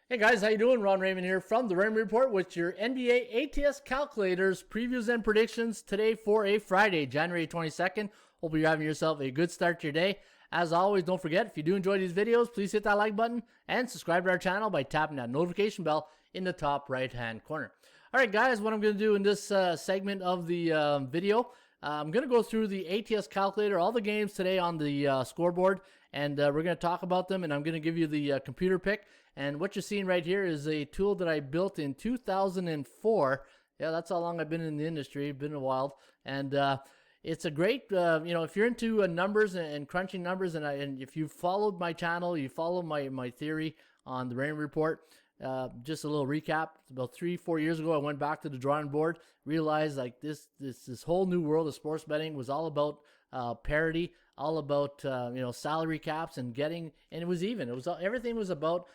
Hey guys, how you doing? Ron Raymond here from the Raymond Report with your NBA ATS Calculators previews and predictions today for a Friday, January 22nd. Hope you're having yourself a good start to your day. As always, don't forget, if you do enjoy these videos, please hit that like button and subscribe to our channel by tapping that notification bell in the top right-hand corner. All right, guys, what I'm going to do in this segment of the video, I'm going to go through the ATS Calculator, all the games today on the scoreboard, and we're going to talk about them, and I'm going to give you the computer pick. And what you're seeing right here is a tool that I built in 2004. Yeah, that's how long I've been in the industry. Been a while. And it's a great, if you're into numbers and crunching numbers, and if you followed my channel, you follow my theory on the Raymond Report, just a little recap. About 3-4 years ago, I went back to the drawing board, realized like this whole new world of sports betting was all about parity, all about salary caps and it was even. It was everything was about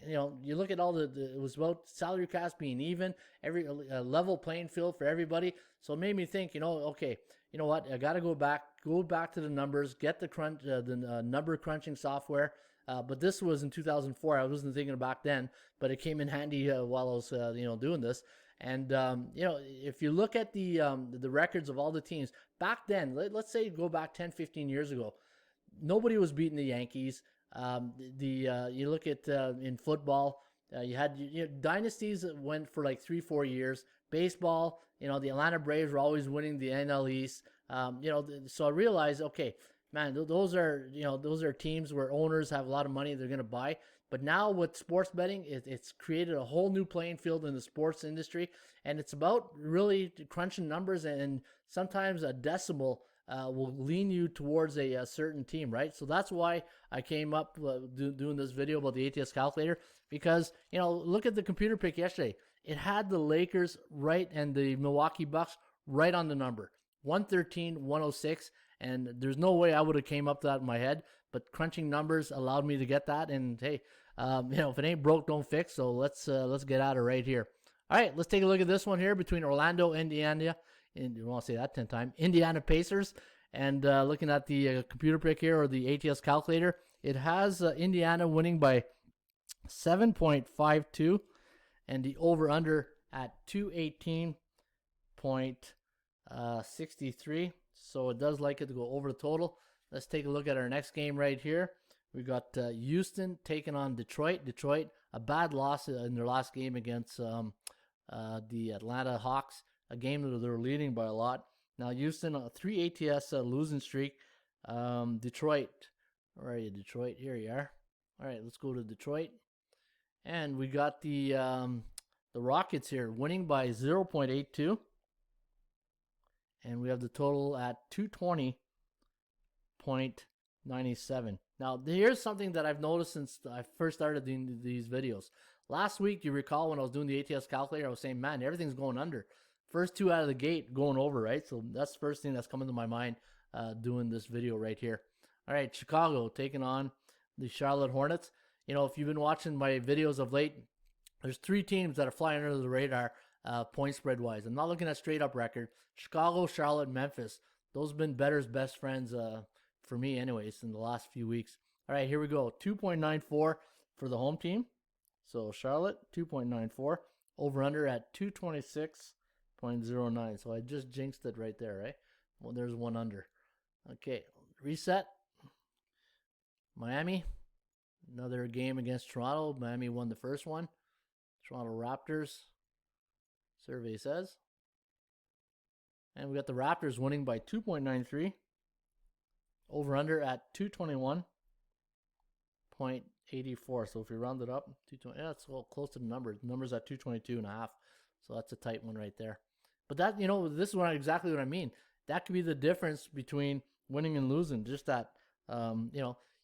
you look at all it was about salary caps being even, every level playing field for everybody. So it made me think, okay, you know what? I got to go back to the numbers, get the number crunching software. But this was in 2004. I wasn't thinking back then, but it came in handy while I was doing this. And if you look at the records of all the teams back then, let's say go back 10-15 years ago, nobody was beating the Yankees. You look at in football, you had dynasties that went for like 3-4 years. Baseball, the Atlanta Braves were always winning the NL East. So I realized, okay, man, those are teams where owners have a lot of money they're going to buy. But now with sports betting, it's created a whole new playing field in the sports industry, and it's about really crunching numbers, and sometimes a decimal will lean you towards a certain team, right? So that's why I came up doing this video about the ATS Calculator, because, look at the computer pick yesterday. It had the Lakers right and the Milwaukee Bucks right on the number, 113, 106. And there's no way I would have came up to that in my head, but crunching numbers allowed me to get that. And hey, if it ain't broke, don't fix. So let's get at it right here. All right, let's take a look at this one here between Orlando, Indiana, and you want to say that 10 times, Indiana Pacers. And looking at the computer pick here, or the ATS Calculator, it has Indiana winning by 7.52, and the over/under at 218.63. So it does like it to go over the total. Let's take a look at our next game right here. We got Houston taking on Detroit. Detroit, a bad loss in their last game against the Atlanta Hawks, a game that they were leading by a lot. Now Houston, a 3 ATS losing streak. Detroit, where are you, Detroit? Here you are. All right, let's go to Detroit. And we got the Rockets here winning by 0.82. And we have the total at 220.97. Now, here's something that I've noticed since I first started doing these videos. Last week, you recall when I was doing the ATS Calculator, I was saying, man, everything's going under. First two out of the gate going over, right? So that's the first thing that's coming to my mind doing this video right here. All right, Chicago taking on the Charlotte Hornets. If you've been watching my videos of late, there's three teams that are flying under the radar point spread wise. I'm not looking at straight up record. Chicago, Charlotte, Memphis. Those have been bettor's best friends for me anyways in the last few weeks. All right, here we go. 2.94 for the home team. So Charlotte, 2.94. Over under at 226.09. So I just jinxed it right there, right? Well, there's one under. Okay, reset. Miami, another game against Toronto. Miami won the first one. Toronto Raptors, survey says. And we got the Raptors winning by 2.93. Over under at 221.84. So if you round it up, 220, yeah, it's close to the number. The number's at 222.5. So that's a tight one right there. But that, this is exactly what I mean. That could be the difference between winning and losing. Just that,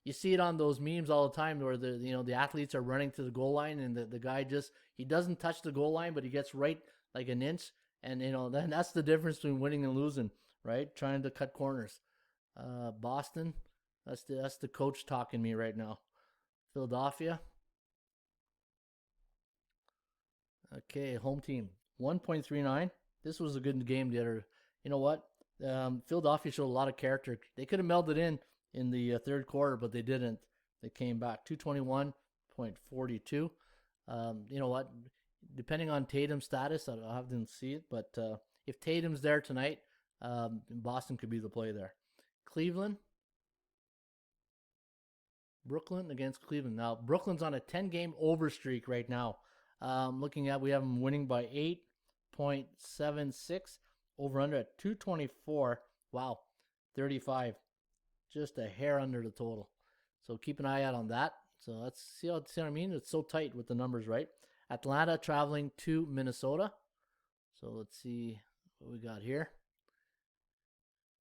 you see it on those memes all the time where the athletes are running to the goal line, and the guy he doesn't touch the goal line, but he gets right like an inch. And, then that's the difference between winning and losing, right? Trying to cut corners. Boston, that's the coach talking to me right now. Philadelphia. Okay, home team, 1.39. This was a good game the other. You know what? Philadelphia showed a lot of character. They could have melded in the third quarter, but they didn't. They came back 221.42. You know what? Depending on Tatum's status, I haven't seen it, but if Tatum's there tonight, Boston could be the play there. Cleveland, Brooklyn against Cleveland. Now, Brooklyn's on a 10-game over streak right now. Looking at, we have them winning by 8.76. Over under at 224. Wow, 35. Just a hair under the total. So keep an eye out on that. So let's see what I mean. It's so tight with the numbers, right? Atlanta traveling to Minnesota. So let's see what we got here.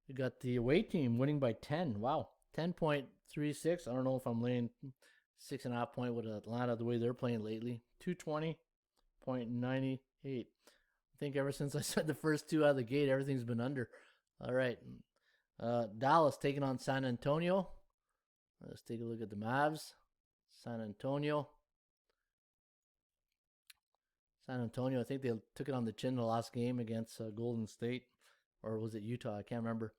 We got the away team winning by 10. Wow, 10.36. I don't know if I'm laying 6.5 point with Atlanta the way they're playing lately. 220.98. I think ever since I said the first two out of the gate, everything's been under. All right. Dallas taking on San Antonio. Let's take a look at the Mavs. San Antonio, I think they took it on the chin the last game against Golden State. Or was it Utah? I can't remember.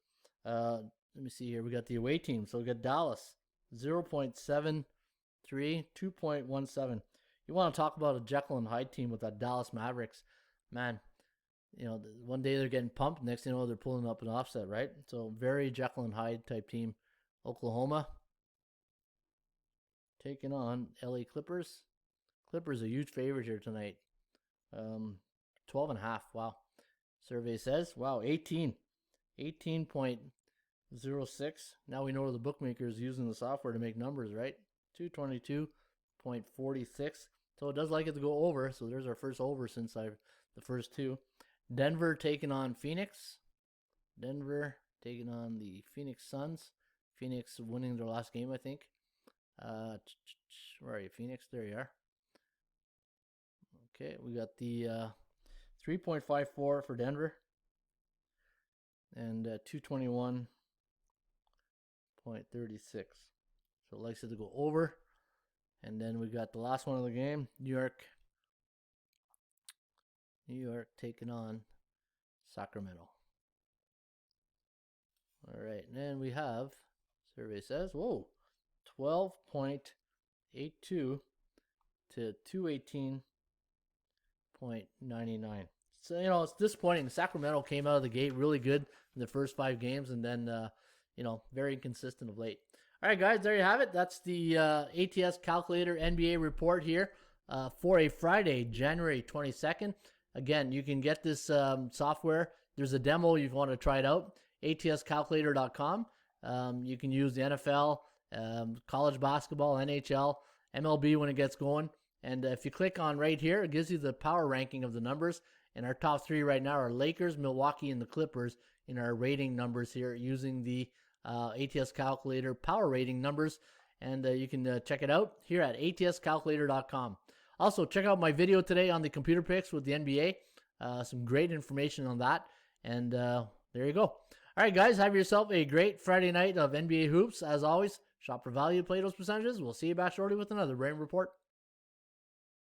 Let me see here. We got the away team. So we got Dallas, 0.73, 2.17. You want to talk about a Jekyll and Hyde team with that Dallas Mavericks. Man, you know, one day they're getting pumped. Next thing you know, they're pulling up an offset, right? So very Jekyll and Hyde type team. Oklahoma taking on LA Clippers. Clippers a huge favorite here tonight. 12.5. Wow. Survey says, wow, 18.06. Now we know the bookmakers using the software to make numbers, right? 222.46. So it does like it to go over. So there's our first over since the first two. Denver taking on Phoenix. Denver taking on the Phoenix Suns. Phoenix winning their last game, I think. Where are you, Phoenix? There you are. Okay, we got the 3.54 for Denver and 221.36. So it likes it to go over. And then we got the last one of the game, New York taking on Sacramento. All right, and then we have, survey says, whoa, 12.82 to 218.99. So, you know, it's disappointing. Sacramento came out of the gate really good in the first 5 games and then, you know, very inconsistent of late. All right, guys, there you have it. That's the ATS Calculator NBA report here for a Friday, January 22nd. Again, you can get this software. There's a demo if you want to try it out. ATScalculator.com. You can use the NFL, college basketball, NHL, MLB when it gets going. And if you click on right here, it gives you the power ranking of the numbers. And our top 3 right now are Lakers, Milwaukee, and the Clippers in our rating numbers here using the ATS Calculator power rating numbers. And you can check it out here at atscalculator.com. Also, check out my video today on the computer picks with the NBA. Some great information on that. And there you go. All right, guys, have yourself a great Friday night of NBA hoops. As always, shop for value, play those percentages. We'll see you back shortly with another Raymond Report.